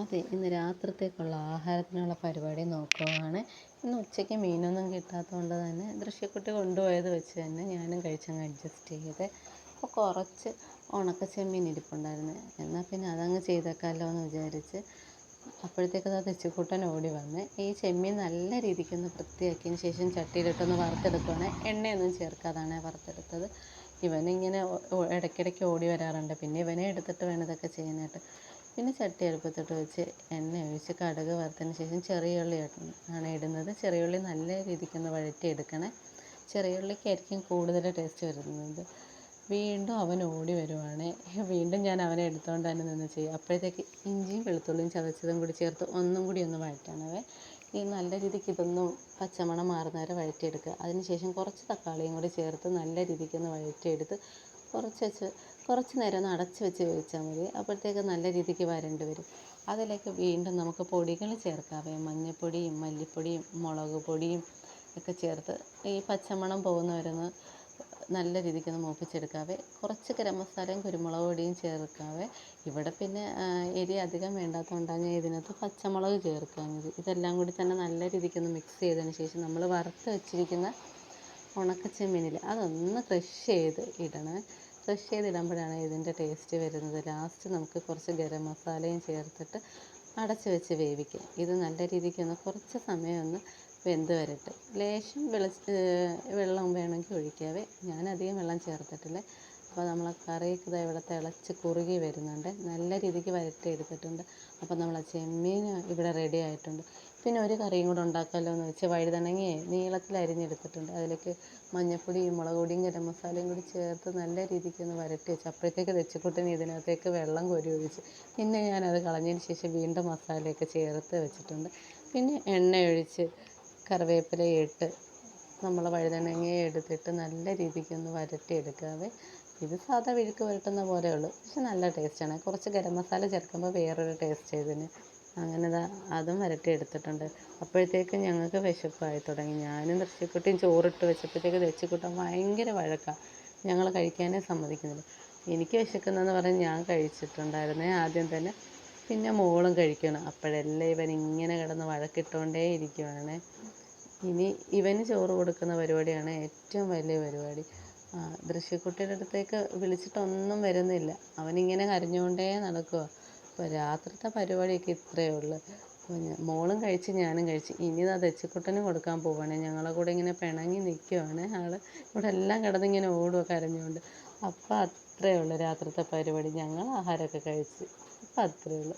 അതെ, ഇന്ന് രാത്രിത്തേക്കുള്ള ആഹാരത്തിനുള്ള പരിപാടി നോക്കുവാണ്. ഇന്ന് ഉച്ചയ്ക്ക് മീനൊന്നും കിട്ടാത്തതുകൊണ്ട് തന്നെ ദൃശ്യക്കുട്ടി കൊണ്ടുപോയത് വെച്ച് തന്നെ ഞാനും കഴിച്ചങ്ങ് അഡ്ജസ്റ്റ് ചെയ്ത്. അപ്പോൾ കുറച്ച് ഉണക്കച്ചെമ്മീൻ ഇരിപ്പുണ്ടായിരുന്നു. എന്നാൽ പിന്നെ അതങ്ങ് ചെയ്തേക്കാമല്ലോ എന്ന് വിചാരിച്ച് അപ്പോഴത്തേക്ക് അത് തെച്ചിക്കുട്ടൻ ഓടി വന്ന് ഈ ചെമ്മീൻ നല്ല രീതിക്കൊന്ന് വൃത്തിയാക്കിയതിന് ശേഷം ചട്ടിയിലിട്ടൊന്ന് വറുത്തെടുക്കുവാണ്. എണ്ണയൊന്നും ചേർക്കാതാണ് വറുത്തെടുത്തത്. ഇവനിങ്ങനെ ഇടയ്ക്കിടയ്ക്ക് ഓടി വരാറുണ്ട്. പിന്നെ ഇവനെ എടുത്തിട്ട് വേണം ഇതൊക്കെ ചെയ്യാനായിട്ട്. പിന്നെ ചട്ടി അടുപ്പത്തോട്ട് വെച്ച് എണ്ണ ഒഴിച്ച് കടുക് വറുത്തതിന് ശേഷം ചെറിയ ഉള്ളി ആണ് ഇടുന്നത്. ചെറിയ ഉള്ളി നല്ല രീതിക്കൊന്ന് വഴറ്റിയെടുക്കണേ. ചെറിയ ഉള്ളിക്കായിരിക്കും കൂടുതൽ ടേസ്റ്റ് വരുന്നത്. വീണ്ടും അവൻ ഓടി വരുവാണ്. വീണ്ടും ഞാൻ അവനെ എടുത്തുകൊണ്ട് തന്നെ നിന്ന് ചെയ്യും. അപ്പോഴത്തേക്ക് ഇഞ്ചിയും വെളുത്തുള്ളിയും ചതച്ചതും കൂടി ചേർത്ത് ഒന്നും കൂടി ഒന്ന് വഴറ്റണവേ. ഈ നല്ല രീതിക്ക് ഇതൊന്നും പച്ചമണം മാറുന്ന വരെ വഴറ്റിയെടുക്കുക. അതിനുശേഷം കുറച്ച് തക്കാളിയും കൂടി ചേർത്ത് നല്ല രീതിക്കൊന്ന് വഴറ്റിയെടുത്ത് കുറച്ച് നേരം ഒന്ന് അടച്ച് വെച്ച് വേവിച്ചാൽ മതി. അപ്പോഴത്തേക്ക് നല്ല രീതിക്ക് വരണ്ട് വരും. അതിലേക്ക് വീണ്ടും നമുക്ക് പൊടികൾ ചേർക്കാവേ. മഞ്ഞൾപ്പൊടിയും മല്ലിപ്പൊടിയും മുളക് പൊടിയും ഒക്കെ ചേർത്ത് ഈ പച്ചമണം പോകുന്നവരൊന്ന് നല്ല രീതിക്കൊന്ന് മൂപ്പിച്ചെടുക്കാവേ. കുറച്ച് ഗരം മസാലയും കുരുമുളക് പൊടിയും ചേർക്കാവേ. ഇവിടെ പിന്നെ എരി അധികം വേണ്ടാത്തതുകൊണ്ടാണ് ഞാൻ ഇതിനകത്ത് പച്ചമുളക് ചേർക്കാഞ്ഞത്. ഇതെല്ലാം കൂടി തന്നെ നല്ല രീതിക്കൊന്ന് മിക്സ് ചെയ്തതിന് ശേഷം നമ്മൾ വറുത്ത് വെച്ചിരിക്കുന്ന ഉണക്കച്ചെമ്മീനിൽ അതൊന്ന് ക്രഷ് ചെയ്ത് ഇടണേ. ക്രഷ് ചെയ്തിടുമ്പോഴാണ് ഇതിൻ്റെ ടേസ്റ്റ് വരുന്നത്. ലാസ്റ്റ് നമുക്ക് കുറച്ച് ഗരം മസാലയും ചേർത്തിട്ട് അടച്ച് വെച്ച് വേവിക്കുക. ഇത് നല്ല രീതിക്കൊന്ന് കുറച്ച് സമയം ഒന്ന് വെന്ത് വരട്ടെ. ലേശം വെള്ളം വേണമെങ്കിൽ ഒഴിക്കാവേ. ഞാനധികം വെള്ളം ചേർത്തിട്ടില്ല. അപ്പോൾ നമ്മളെ കറിയൊക്കെ ഇതാ ഇവിടെ തിളച്ച് കുറുകി വരുന്നുണ്ട്. നല്ല രീതിക്ക് വരട്ടിയെടുത്തിട്ടുണ്ട്. അപ്പോൾ നമ്മളെ ചെമ്മീൻ ഇവിടെ റെഡി ആയിട്ടുണ്ട്. പിന്നെ ഒരു കറിയും കൂടെ ഉണ്ടാക്കാമല്ലോ എന്ന് വെച്ച് വഴുതനങ്ങയെ നീളത്തിൽ അരിഞ്ഞെടുത്തിട്ടുണ്ട്. അതിലേക്ക് മഞ്ഞൾപ്പൊടിയും മുളക് പൊടിയും ഗരം മസാലയും കൂടി ചേർത്ത് നല്ല രീതിക്കൊന്ന് വരട്ടി വെച്ച് അപ്പോഴത്തേക്ക് തെച്ചിക്കുട്ടൻ ഇതിനകത്തേക്ക് വെള്ളം കോരി ഒഴിച്ച്. പിന്നെ ഞാനത് കളഞ്ഞതിന് ശേഷം വീണ്ടും മസാലയൊക്കെ ചേർത്ത് വെച്ചിട്ടുണ്ട്. പിന്നെ എണ്ണ ഒഴിച്ച് കറിവേപ്പിലയിട്ട് നമ്മൾ വഴുതനങ്ങയെ എടുത്തിട്ട് നല്ല രീതിക്കൊന്ന് വരട്ടിയെടുക്കാവേ. ഇത് സാധാ വിഴുക്ക് പുരട്ടുന്ന പോലെ ഉള്ളൂ. പക്ഷെ നല്ല ടേസ്റ്റാണ്. കുറച്ച് ഗരം മസാല ചേർക്കുമ്പോൾ വേറൊരു ടേസ്റ്റ് ഇതിന്. അങ്ങനെ അതും വരട്ടിയെടുത്തിട്ടുണ്ട്. അപ്പോഴത്തേക്കും ഞങ്ങൾക്ക് വിശപ്പായി തുടങ്ങി. ഞാനും ദൃശ്യക്കുട്ടിയും ചോറിട്ട് വെച്ചപ്പോഴത്തേക്ക് തെച്ചിക്കുട്ടൻ ഭയങ്കര വഴക്കാണ്. ഞങ്ങൾ കഴിക്കാനേ സമ്മതിക്കുന്നില്ല. എനിക്ക് വിശക്കുന്നെന്ന് പറഞ്ഞ് ഞാൻ കഴിച്ചിട്ടുണ്ടായിരുന്നേ ആദ്യം തന്നെ. പിന്നെ മോളും കഴിക്കണം. അപ്പോഴെല്ലാം ഇവൻ ഇങ്ങനെ കിടന്ന് വഴക്കിട്ടുകൊണ്ടേ ഇരിക്കുവാണ്. ഇനി ഇവന് ചോറ് കൊടുക്കുന്ന പരിപാടിയാണ് ഏറ്റവും വലിയ പരിപാടി. ദൃശ്യക്കുട്ടിയുടെ അടുത്തേക്ക് വിളിച്ചിട്ടൊന്നും വരുന്നില്ല. അവനിങ്ങനെ കരഞ്ഞുകൊണ്ടേ നടക്കുക. അപ്പോൾ രാത്രിത്തെ പരിപാടിയൊക്കെ ഇത്രയേ ഉള്ളൂ. മോളും കഴിച്ച് ഞാനും കഴിച്ച്. ഇനി ഇതാ തെച്ചിക്കുട്ടനും കൊടുക്കാൻ പോവുകയാണ്. ഞങ്ങളെ കൂടെ ഇങ്ങനെ പിണങ്ങി നിൽക്കുവാണ് ആൾ. ഇവിടെ എല്ലാം കിടന്നിങ്ങനെ ഓടുക കരഞ്ഞുകൊണ്ട്. അപ്പോൾ അത്രയേ ഉള്ളൂ രാത്രിത്തെ പരിപാടി. ഞങ്ങൾ ആഹാരമൊക്കെ കഴിച്ച്. അപ്പോൾ അത്രയേ ഉള്ളൂ.